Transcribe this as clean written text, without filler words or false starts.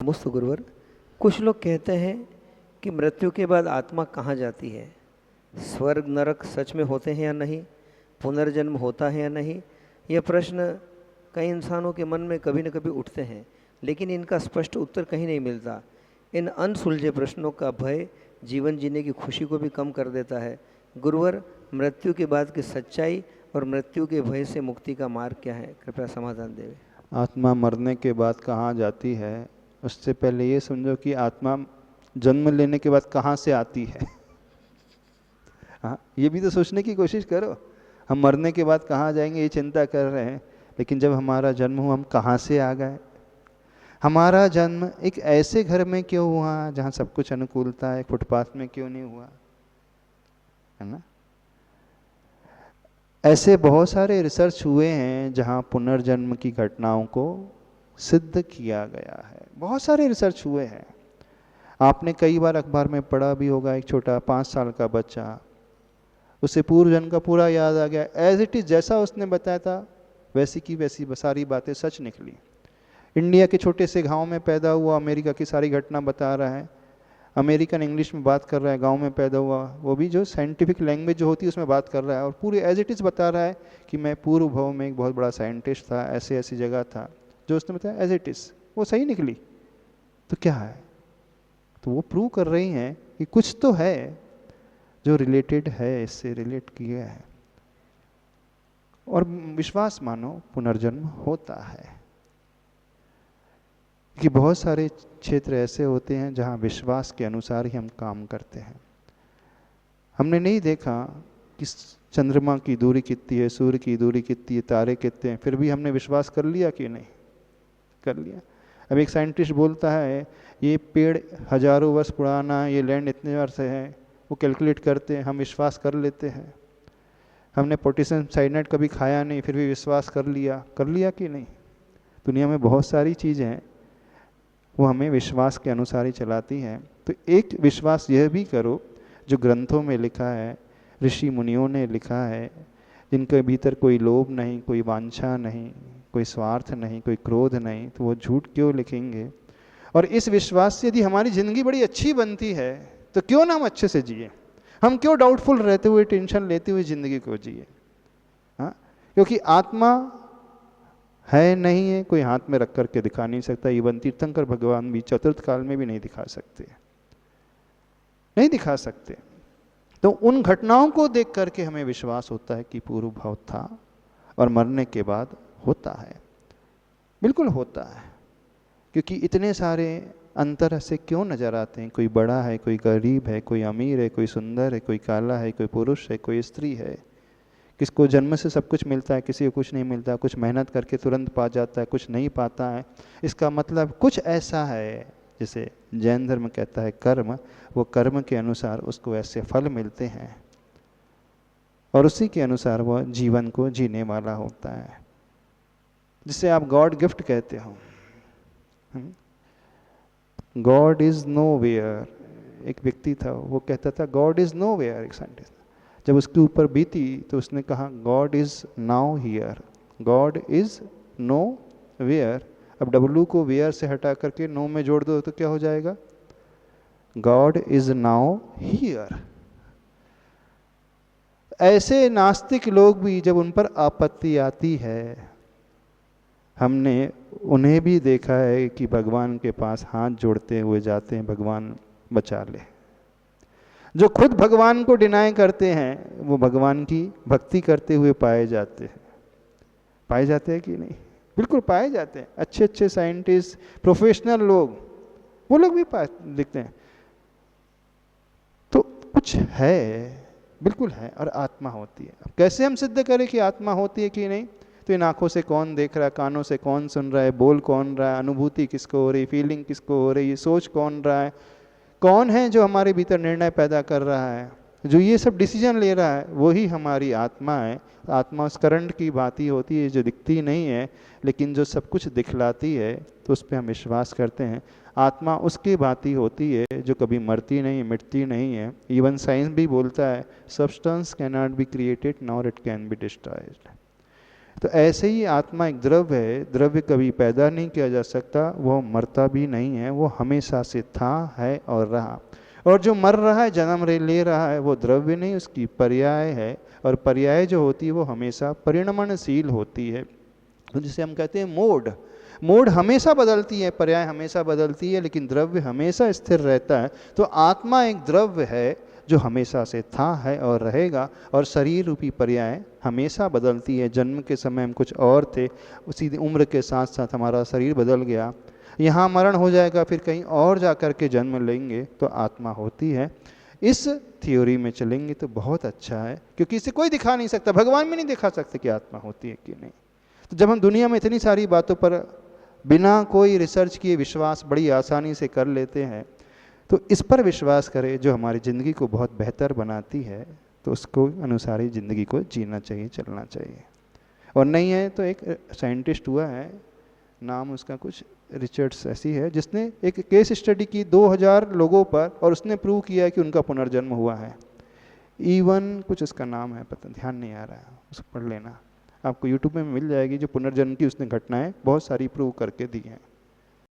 नमोस्तु गुरुवर। कुछ लोग कहते हैं कि मृत्यु के बाद आत्मा कहाँ जाती है, स्वर्ग नरक सच में होते हैं या नहीं, पुनर्जन्म होता है या नहीं। यह प्रश्न कई इंसानों के मन में कभी न कभी उठते हैं, लेकिन इनका स्पष्ट उत्तर कहीं नहीं मिलता। इन अनसुलझे प्रश्नों का भय जीवन जीने की खुशी को भी कम कर देता है। गुरुवर, मृत्यु के बाद की सच्चाई और मृत्यु के भय से मुक्ति का मार्ग क्या है, कृपया समाधान देवे। आत्मा मरने के बाद कहाँ जाती है, उससे पहले ये समझो कि आत्मा जन्म लेने के बाद कहाँ से आती है। हाँ, ये भी तो सोचने की कोशिश करो। हम मरने के बाद कहाँ जाएंगे ये चिंता कर रहे हैं, लेकिन जब हमारा जन्म हुआ हम कहाँ से आ गए। हमारा जन्म एक ऐसे घर में क्यों हुआ जहाँ सब कुछ अनुकूलता है, फुटपाथ में क्यों नहीं हुआ, है ना। ऐसे बहुत सारे रिसर्च हुए हैं जहाँ पुनर्जन्म की घटनाओं को सिद्ध किया गया है। बहुत सारे रिसर्च हुए हैं। आपने कई बार अखबार में पढ़ा भी होगा, एक छोटा 5 साल का बच्चा, उसे पूर्व जन्म का पूरा याद आ गया, एज इट इज जैसा उसने बताया था वैसी की वैसी सारी बातें सच निकली। इंडिया के छोटे से गांव में पैदा हुआ, अमेरिका की सारी घटना बता रहा है, अमेरिकन इंग्लिश में बात कर रहा है, गांव में पैदा हुआ, वो भी जो साइंटिफिक लैंग्वेज जो होती है उसमें बात कर रहा है, और पूरी एज इट इज़ बता रहा है कि मैं पूर्व भव में एक बहुत बड़ा साइंटिस्ट था, ऐसे ऐसी जगह था। जो उसने बताया एज इट इज़ वो सही निकली। तो क्या है, तो वो प्रूव कर रही हैं कि कुछ तो है जो रिलेटेड है, इससे रिलेट किया है। और विश्वास मानो पुनर्जन्म होता है, कि बहुत सारे क्षेत्र ऐसे होते हैं जहाँ विश्वास के अनुसार ही हम काम करते हैं। हमने नहीं देखा कि चंद्रमा की दूरी कितनी है, सूर्य की दूरी कितनी है, तारे कितने हैं, फिर भी हमने विश्वास कर लिया कि नहीं कर लिया। अब एक साइंटिस्ट बोलता है ये पेड़ हजारों वर्ष पुराना, ये लैंड इतने वर्ष है, वो कैलकुलेट करते हैं, हम विश्वास कर लेते हैं। हमने पोटेशियम साइनाइड कभी खाया नहीं, फिर भी विश्वास कर लिया कि नहीं। दुनिया में बहुत सारी चीज़ें हैं वो हमें विश्वास के अनुसार ही चलाती हैं। तो एक विश्वास यह भी करो जो ग्रंथों में लिखा है, ऋषि मुनियों ने लिखा है, जिनके भीतर कोई लोभ नहीं, कोई वांछा नहीं, कोई स्वार्थ नहीं, कोई क्रोध नहीं, तो वो झूठ क्यों लिखेंगे। और इस विश्वास से यदि हमारी ज़िंदगी बड़ी अच्छी बनती है तो क्यों ना हम अच्छे से जिए। हम क्यों डाउटफुल रहते हुए, टेंशन लेते हुए ज़िंदगी को जिए। हाँ, क्योंकि आत्मा है नहीं है, कोई हाथ में रख करके दिखा नहीं सकता। इवन तीर्थंकर भगवान भी चतुर्थ काल में भी नहीं दिखा सकते, नहीं दिखा सकते। तो उन घटनाओं को देख करके हमें विश्वास होता है कि पूर्व भाव था और मरने के बाद होता है, बिल्कुल होता है। क्योंकि इतने सारे अंतर से क्यों नजर आते हैं, कोई बड़ा है, कोई गरीब है, कोई अमीर है, कोई सुंदर है, कोई काला है, कोई पुरुष है, कोई स्त्री है। किसको जन्म से सब कुछ मिलता है, किसी को कुछ नहीं मिलता, कुछ मेहनत करके तुरंत पा जाता है, कुछ नहीं पाता है। इसका मतलब कुछ ऐसा है, जैसे जैन धर्म कहता है कर्म, वो कर्म के अनुसार उसको ऐसे फल मिलते हैं और उसी के अनुसार वह जीवन को जीने वाला होता है, जिसे आप गॉड गिफ्ट कहते हो। God is nowhere. एक व्यक्ति था, वो कहता था गॉड इज नो वेयर। एक साइंटिस्ट जब उसके ऊपर बीती तो उसने कहा God is now here, God is nowhere. अब डब्लू को वेयर से हटा करके नो में जोड़ दो तो क्या हो जाएगा, गॉड इज नाउ हियर। ऐसे नास्तिक लोग भी जब उन पर आपत्ति आती है, हमने उन्हें भी देखा है कि भगवान के पास हाथ जोड़ते हुए जाते हैं, भगवान बचा ले। जो खुद भगवान को डिनाई करते हैं वो भगवान की भक्ति करते हुए पाए जाते हैं। पाए जाते हैं कि नहीं, बिल्कुल पाए जाते हैं। अच्छे अच्छे साइंटिस्ट, प्रोफेशनल लोग, वो लोग भी दिखते हैं। तो कुछ है, बिल्कुल है, और आत्मा होती है। अब कैसे हम सिद्ध करें कि आत्मा होती है कि नहीं। तो इन आंखों से कौन देख रहा है, कानों से कौन सुन रहा है, बोल कौन रहा है, अनुभूति किसको हो रही, फीलिंग किसको हो रही है, सोच कौन रहा है, कौन है जो हमारे भीतर निर्णय पैदा कर रहा है, जो ये सब डिसीजन ले रहा है, वही हमारी आत्मा है। आत्मा उस करंट की भांति होती है जो दिखती नहीं है, लेकिन जो सब कुछ दिखलाती है, तो उस पर हम विश्वास करते हैं। आत्मा उसकी भांति होती है जो कभी मरती नहीं, मिटती नहीं है। इवन साइंस भी बोलता है substance can not be created nor it can be destroyed. तो ऐसे ही आत्मा एक द्रव्य है, द्रव्य कभी पैदा नहीं किया जा सकता, वो मरता भी नहीं है, वो हमेशा से था, है और रहा। और जो मर रहा है, जन्म ले रहा है, वो द्रव्य नहीं, उसकी पर्याय है। और पर्याय जो होती है वो हमेशा परिणमनशील होती है। तो जिसे हम कहते हैं मोड, मोड हमेशा बदलती है, पर्याय हमेशा बदलती है, लेकिन द्रव्य हमेशा स्थिर रहता है। तो आत्मा एक द्रव्य है जो हमेशा से था, है और रहेगा। और शरीर रूपी पर्याय हमेशा बदलती है। जन्म के समय हम कुछ और थे, उसी उम्र के साथ साथ हमारा शरीर बदल गया, यहाँ मरण हो जाएगा, फिर कहीं और जा कर के जन्म लेंगे, तो आत्मा होती है। इस थ्योरी में चलेंगे तो बहुत अच्छा है, क्योंकि इसे कोई दिखा नहीं सकता, भगवान भी नहीं दिखा सकते कि आत्मा होती है कि नहीं। तो जब हम दुनिया में इतनी सारी बातों पर बिना कोई रिसर्च किए विश्वास बड़ी आसानी से कर लेते हैं, तो इस पर विश्वास करें जो हमारी ज़िंदगी को बहुत बेहतर बनाती है, तो उसको अनुसार ही ज़िंदगी को जीना चाहिए, चलना चाहिए। और नहीं है तो एक साइंटिस्ट हुआ है, नाम उसका कुछ रिचर्ड्स ऐसी है, जिसने एक केस स्टडी की 2000 लोगों पर, और उसने प्रूव किया है कि उनका पुनर्जन्म हुआ है। इवन कुछ उसका नाम है, पता ध्यान नहीं आ रहा है, उसको पढ़ लेना, आपको यूट्यूब में मिल जाएगी। जो पुनर्जन्म की उसने घटनाएं बहुत सारी प्रूव करके दी हैं।